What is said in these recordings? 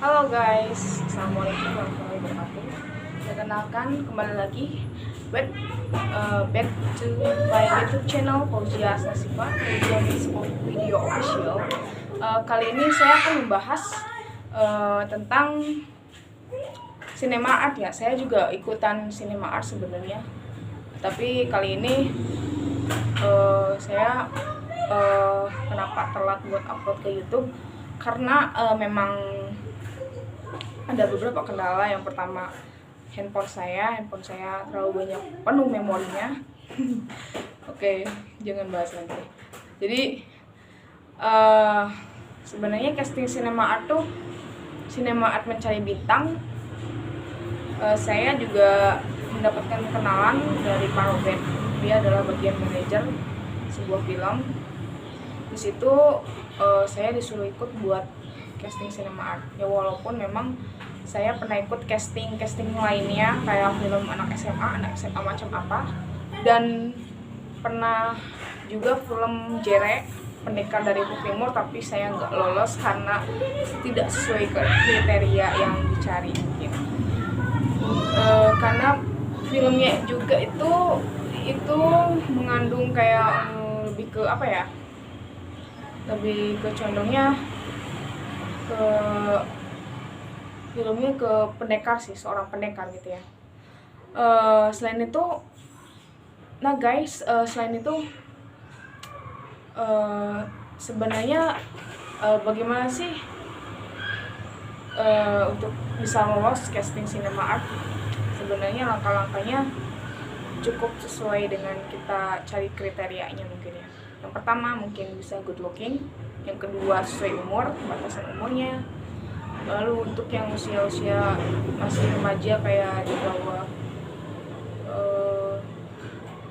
Halo guys, assalamualaikum warahmatullahi wabarakatuh. Perkenalkan kembali lagi back to my YouTube channel Fauzia Asnasifa, Video Official. Kali ini saya akan membahas tentang cinema art ya. Saya juga ikutan cinema art sebenarnya, tapi kali ini saya kenapa telat buat upload ke YouTube karena memang ada beberapa kendala. Yang pertama, handphone saya terlalu banyak, penuh memorinya. Oke, jangan bahas lagi. Jadi sebenarnya casting cinema art tuh cinema art mencari bintang. Saya juga mendapatkan kenalan dari Pak Robert. Dia adalah bagian manajer sebuah film. Di situ saya disuruh ikut buat casting cinema art. Ya walaupun memang saya pernah ikut casting lainnya kayak film anak SMA macam apa, dan pernah juga film Jere Pendekar dari Ufuk Timur, tapi saya nggak lolos karena tidak sesuai kriteria yang dicari mungkin. Karena filmnya juga itu mengandung kayak lebih ke apa ya, lebih ke condongnya ke filmnya ke pendekar sih, seorang pendekar gitu ya. Selain itu, nah guys, selain itu sebenarnya bagaimana sih untuk bisa lolos casting cinema art? Sebenarnya langkah-langkahnya cukup sesuai dengan kita cari kriterianya mungkin ya. Yang pertama mungkin bisa good looking, yang kedua sesuai umur, batasan umurnya. Lalu untuk yang usia masih remaja kayak di bawah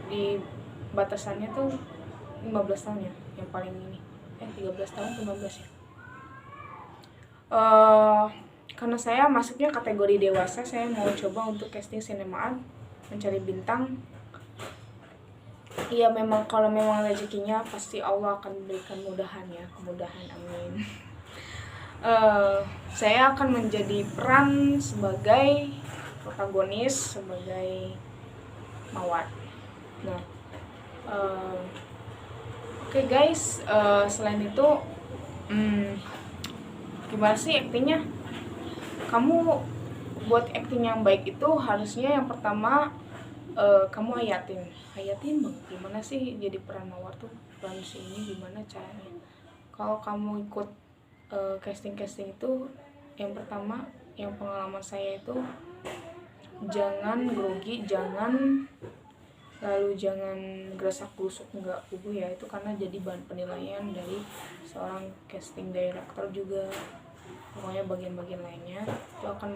di batasannya tuh 15 tahun ya, yang paling ini 13 tahun 15 ya. Karena saya masuknya kategori dewasa, saya mau coba untuk casting cinema art mencari bintang. Iya, memang kalau memang rezekinya pasti Allah akan memberikan kemudahan, amin. Saya akan menjadi peran sebagai protagonis, sebagai Mawar. Nah, oke guys, selain itu gimana sih aktingnya? Kamu buat akting yang baik itu harusnya yang pertama kamu hayatin banget gimana sih jadi peran Mawar tuh, peran si ini gimana caranya. Kalau kamu ikut casting itu, yang pertama, yang pengalaman saya itu jangan grogi, jangan gerasak gerusuk, enggak kubu ya, itu karena jadi bahan penilaian dari seorang casting director juga. Pokoknya bagian-bagian lainnya itu akan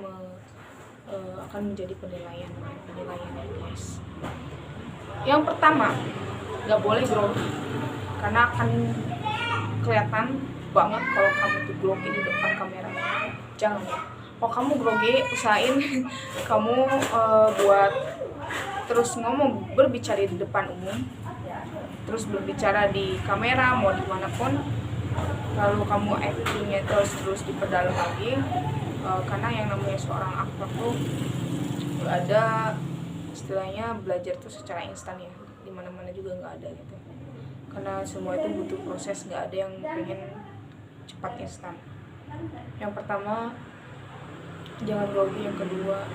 menjadi penilaian ya guys. Yang pertama, nggak boleh grogi karena akan kelihatan banget kalau kamu tuh grogi di depan kamera. Jangan. Kalau kamu grogi, usahain kamu buat terus berbicara di depan umum, terus berbicara di kamera mau dimanapun, lalu kamu actingnya terus diperdalam lagi. Karena yang namanya seorang aktor tuh ada istilahnya belajar tuh secara instan ya, dimana-mana juga nggak ada gitu, karena semua itu butuh proses, nggak ada yang pengen cepat instan. Yang pertama jangan grogi, yang kedua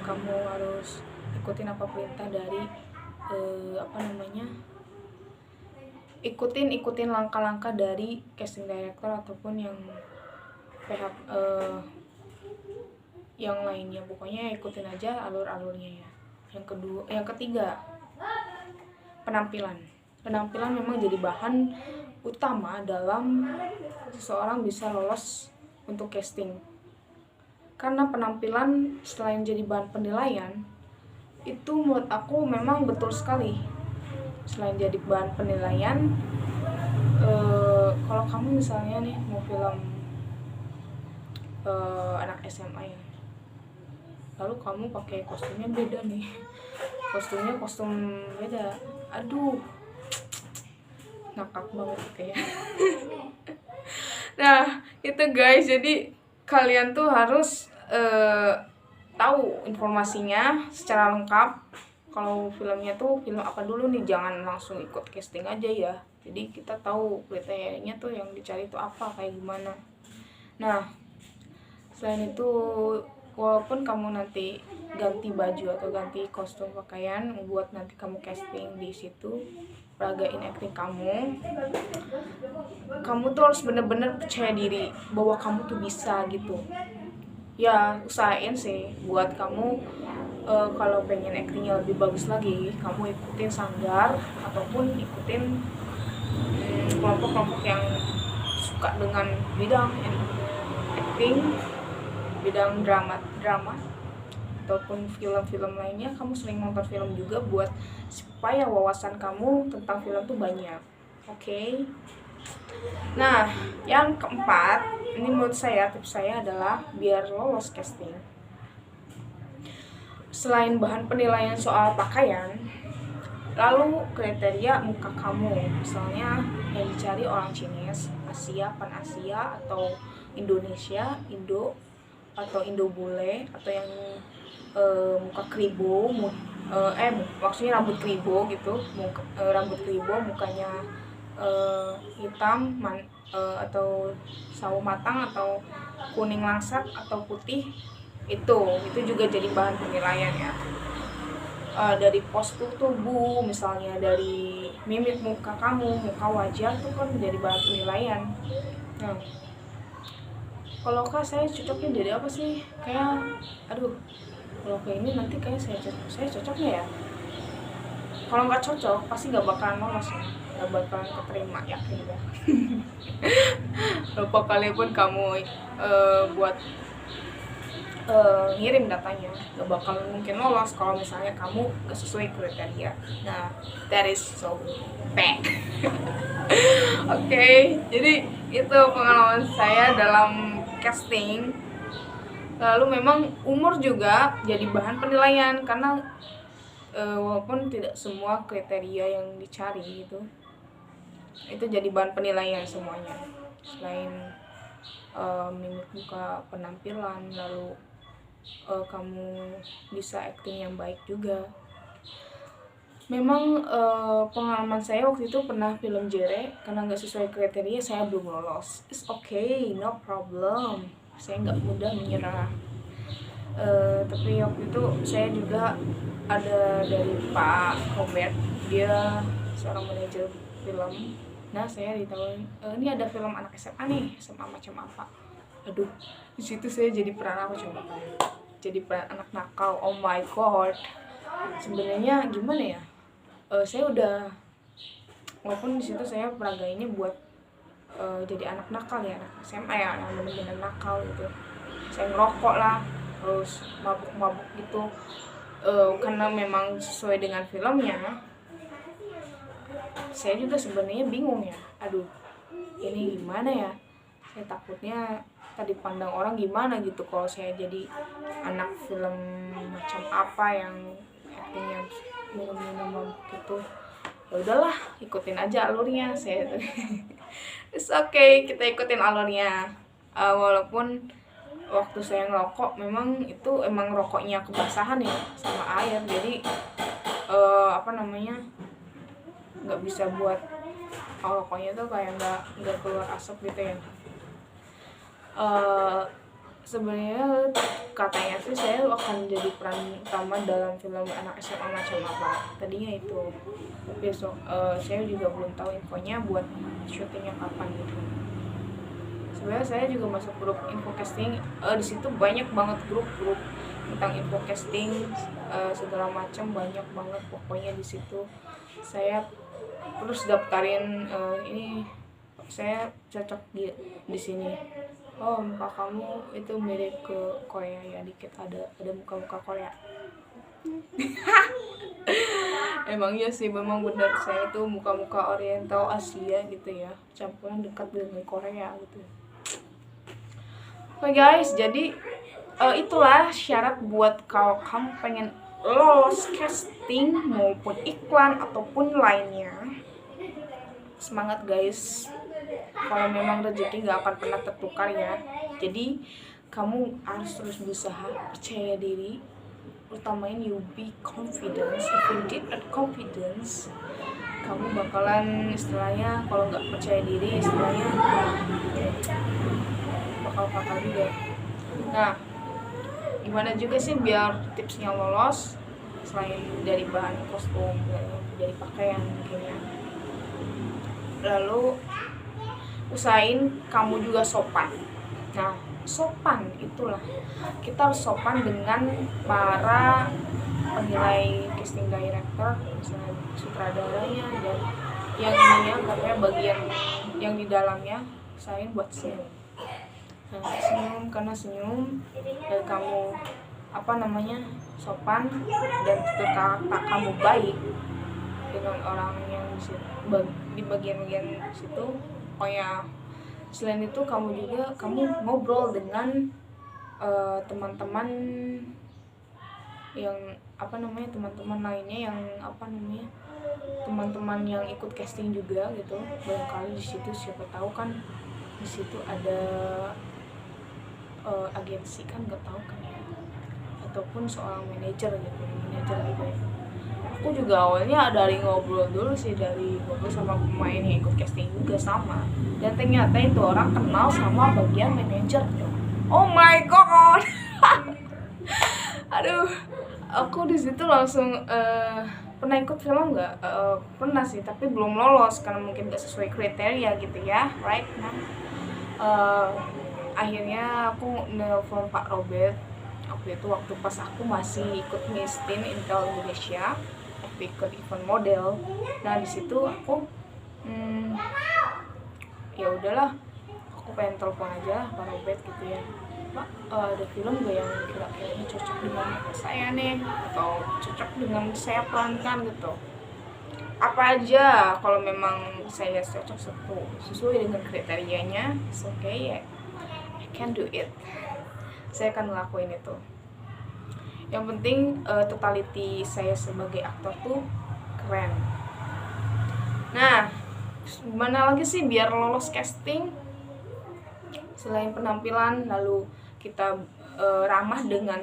kamu harus ikutin apa perintah dari ikutin langkah-langkah dari casting director ataupun yang pihak yang lainnya. Pokoknya ikutin aja alur-alurnya ya. Yang ketiga, penampilan memang jadi bahan utama dalam seseorang bisa lolos untuk casting. Karena penampilan selain jadi bahan penilaian, itu menurut aku memang betul sekali. Selain jadi bahan penilaian, kalau kamu misalnya nih mau film anak SMA ya, lalu kamu pakai kostumnya beda nih, kostum beda, aduh ngakak banget kayak. Nah itu guys, jadi kalian tuh harus tahu informasinya secara lengkap. Kalau filmnya tuh film apa dulu nih, jangan langsung ikut casting aja ya. Jadi kita tahu kriterianya tuh yang dicari itu apa, kayak gimana. Nah, selain itu, walaupun kamu nanti ganti baju atau ganti kostum pakaian buat nanti kamu casting di situ, peragain acting kamu tuh harus bener-bener percaya diri bahwa kamu tuh bisa gitu. Ya usahain sih buat kamu kalau pengen actingnya lebih bagus lagi, kamu ikutin sanggar ataupun ikutin kelompok-kelompok yang suka dengan bidang acting, bidang drama ataupun film-film lainnya. Kamu sering nonton film juga buat supaya wawasan kamu tentang film tuh banyak. Oke. Nah, yang keempat, ini menurut saya, tips saya adalah biar lolos casting. Selain bahan penilaian soal pakaian, lalu kriteria muka kamu. Misalnya yang dicari orang Chinese, Asia, Pan-Asia, atau Indonesia, Indo, atau Indo bule, atau yang muka kribo, maksudnya rambut kribo gitu, rambut kribo, mukanya hitam, atau sawo matang, atau kuning langsat, atau putih, itu juga jadi bahan penilaian ya. Dari postur tubuh, misalnya dari mimik muka kamu, muka wajah, itu kan menjadi bahan penilaian. Nah, kalau saya cocoknya jadi apa sih? Kayak, kalau kayak ini nanti kayak saya cocoknya ya. Kalau nggak cocok, pasti nggak bakalan lolos ya. Nggak bakalan keterima, yakin ya. Berapa kali pun kamu buat ngirim datanya, gak bakal mungkin lolos kalau misalnya kamu gak sesuai kriteria. Nah, that is so bad. Oke, jadi itu pengalaman saya dalam casting. Lalu memang umur juga jadi bahan penilaian, karena walaupun tidak semua kriteria yang dicari itu jadi bahan penilaian semuanya. Selain mimik muka, penampilan, lalu kamu bisa acting yang baik juga. Memang pengalaman saya waktu itu pernah film Jere, karena nggak sesuai kriteria saya belum lolos. It's okay, no problem. Saya nggak mudah menyerah. Tapi waktu itu saya juga ada dari Pak Robert, dia seorang manajer film. Nah, saya ditawarin, ini ada film anak SMA nih, SMA macam apa. Aduh, di situ saya jadi peran apa coba? Jadi peran anak nakal. Oh my god. Sebenarnya gimana ya? Saya udah, walaupun di situ saya peragainnya buat jadi anak nakal ya, anak SMA ya, yang benar-benar nakal gitu. Saya ngerokok lah, terus mabuk-mabuk gitu. Karena memang sesuai dengan filmnya. Saya juga sebenarnya bingung ya. Aduh, ini gimana ya? Saya takutnya tadi pandang orang gimana gitu kalau saya jadi anak film macam apa yang actingnya minum-minum gitu. Ya udahlah, ikutin aja alurnya saya. It's okay, kita ikutin alurnya. Walaupun waktu saya ngerokok memang itu emang rokoknya kebasahan ya sama air, jadi nggak bisa buat rokoknya tuh kayak nggak keluar asap gitu ya. Sebenarnya katanya sih saya akan jadi peran utama dalam film anak SMA macam apa tadinya itu, tapi saya juga belum tahu infonya buat syutingnya kapan gitu. Sebenarnya saya juga masuk grup info casting, di situ banyak banget grup tentang info casting, segala macam, banyak banget pokoknya di situ. Saya terus daftarin, ini saya cocok di sini. Oh, muka kamu itu mirip ke Korea ya, dikit ada muka Korea. Emang iya sih, memang benar, saya tuh muka Oriental Asia gitu ya, campuran dekat dengan Korea gitu. Oke guys, jadi itulah syarat buat kalau kamu pengen lolos casting maupun iklan ataupun lainnya. Semangat guys, kalau memang rezeki gak akan pernah tertukar ya. Jadi kamu harus terus berusaha, percaya diri, utamain you be confidence. If you did not confidence, kamu bakalan istilahnya kalau nggak percaya diri istilahnya bakal fatal juga. Nah, gimana juga sih biar tipsnya lolos selain dari bahan kostum, dari pakaian mungkin ya. Lalu usahain kamu juga sopan. Nah, sopan itulah kita harus sopan dengan para penilai casting director, misalnya sutradaranya dan yang ininya katanya bagian yang di dalamnya, usahain buat senyum. Nah, senyum karena senyum dan kamu sopan dan kata kamu baik dengan orang yang di bagian-bagian situ. Pokoknya selain itu kamu ngobrol dengan teman-teman yang teman-teman lainnya yang teman-teman yang ikut casting juga gitu. Barangkali di situ siapa tahu kan di situ ada agensi kan, nggak tahu kan ya, ataupun seorang manajer gitu ya. Aku juga awalnya dari ngobrol sama pemain yang ikut casting juga sama, dan ternyata itu orang kenal sama bagian manajer. Oh my god. Aduh, aku di situ langsung pernah ikut film nggak? Pernah sih, tapi belum lolos karena mungkin nggak sesuai kriteria gitu ya, right? Nah, akhirnya aku nelfon Pak Robert waktu pas aku masih ikut Miss Teen Intel Indonesia, aku ikut event model. Nah di situ aku ya udahlah, aku pengen telepon aja Pak Robert gitu ya, Pak, ada film gak yang kira-kira cocok dengan saya nih, atau cocok dengan saya perankan gitu, apa aja. Kalau memang saya cocok sesuai dengan kriterianya, it's okay ya, I can do it, saya akan ngelakuin itu. Yang penting totality saya sebagai aktor tuh keren. Nah, gimana lagi sih biar lolos casting? Selain penampilan, lalu kita ramah dengan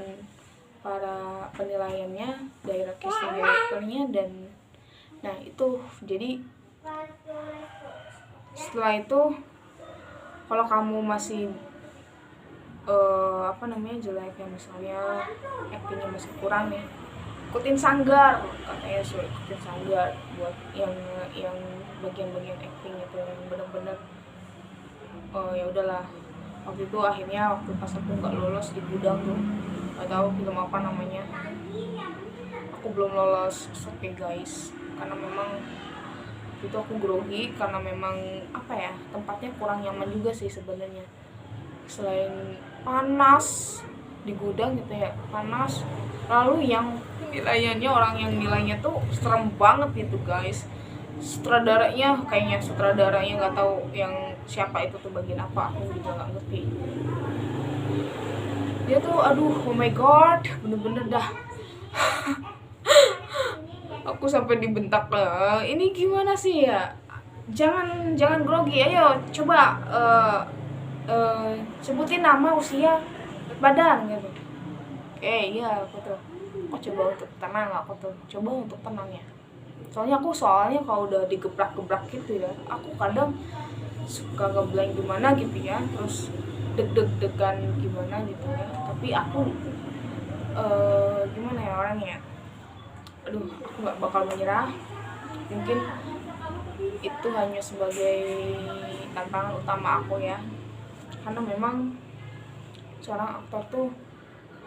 para penilaiannya, casting directornya, dan nah itu. Jadi setelah itu kalau kamu masih jelek ya, misalnya actingnya masih kurang nih, ikutin sanggar, katanya suruh ikutin sanggar buat yang bagian-bagian acting itu yang benar-benar ya udahlah. Waktu itu akhirnya pas aku nggak lolos di gudang tuh, nggak tahu film apa namanya, aku belum lolos. Oke guys, karena memang itu aku grogi karena memang tempatnya kurang nyaman juga sih sebenarnya. Selain panas di gudang gitu ya, panas, lalu yang nilainya, orang yang nilainya tuh serem banget gitu guys. Sutradaranya nggak tahu yang siapa itu tuh bagian apa, aku juga nggak ngerti. Dia tuh oh my god, bener-bener dah. Aku sampai dibentak lah, ini gimana sih ya, jangan grogi, ayo coba sebutin nama, usia, badan gitu. Iya, aku tuh coba untuk tenang, coba untuk tenang ya. Soalnya kalau udah digebrak-gebrak gitu ya, aku kadang suka ngeblank gimana gitu ya, terus deg-degan gimana gitu ya. Tapi aku gimana ya orangnya, aku nggak bakal menyerah. Mungkin itu hanya sebagai tantangan utama aku ya, karena memang seorang aktor tuh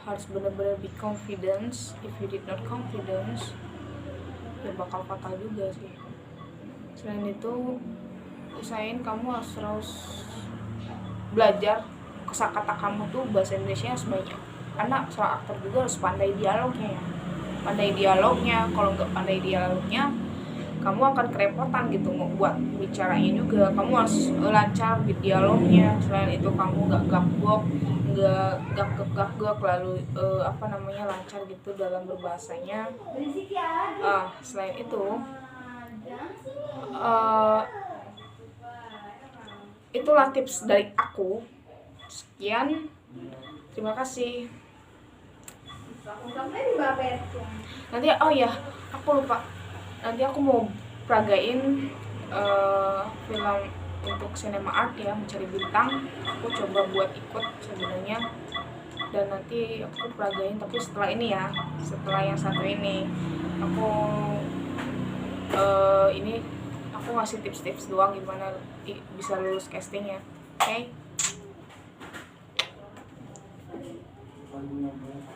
harus benar-benar be confidence. If you did not confidence, ya bakal fatal juga sih. Selain itu, usahain kamu harus terus belajar kosakata kamu tuh, bahasa Indonesia harus banyak, karena seorang aktor juga harus pandai dialognya ya. Kalau nggak pandai dialognya, kamu akan kerepotan gitu mau buat bicaranya juga. Kamu harus lancar di dialognya. Selain itu kamu nggak gagap, lalu lancar gitu dalam berbahasanya. Selain itu itulah tips dari aku. Sekian, Terima kasih. Nanti oh ya, aku lupa. Nanti aku mau peragain film untuk Cinema Art ya, Mencari Bintang. Aku coba buat ikut sebenarnya, dan nanti aku peragain, tapi setelah ini ya, setelah yang satu ini aku ini aku ngasih tips-tips doang gimana bisa lulus casting ya. Oke?